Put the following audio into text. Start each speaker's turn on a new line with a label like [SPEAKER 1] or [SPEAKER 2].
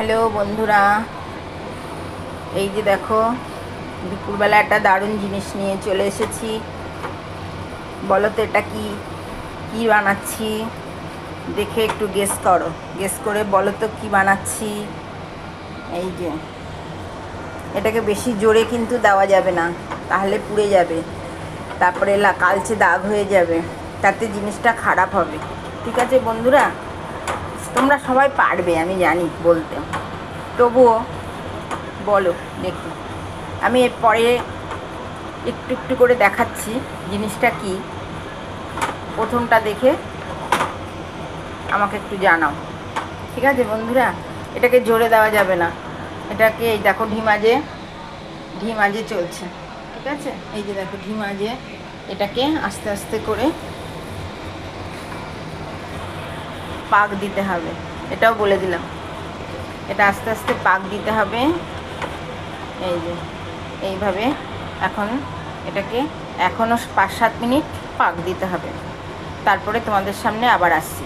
[SPEAKER 1] Hello বন্ধুরা, এই যে দেখো দুপুরবেলা একটা দারুণ জিনিস নিয়ে চলে এসেছি। বলো তো এটা কি কি বানাচ্ছি? দেখে একটু গেস করো, গেস করে বলো তো কি বানাচ্ছি। এই যে এটাকে বেশি জোরে কিন্তু দেওয়া যাবে না, তাহলে পুড়ে যাবে, তারপরে কালচে দাগ হয়ে যাবে, তাতে জিনিসটা খারাপ হবে। ঠিক আছে বন্ধুরা, তোমরা সবাই পারবে আমি জানি বলতে, তবুও বলো দেখি। আমি এরপরে একটু একটু করে দেখাচ্ছি জিনিসটা কি। প্রথমটা দেখে আমাকে একটু জানাও, ঠিক আছে বন্ধুরা? এটাকে জোরে দেওয়া যাবে না, এটাকে এই দেখো ঢিমাজে চলছে, ঠিক আছে? এই যে দেখো ঢিমাজে, এটাকে আস্তে আস্তে করে পাক দিতে হবে, এটাও বলে দিলাম। এটা আস্তে আস্তে পাক দিতে হবে, এই যে এইভাবে। এখন এটাকে এখনও 5-7 মিনিট পাক দিতে হবে, তারপরে তোমাদের সামনে আবার আসছি।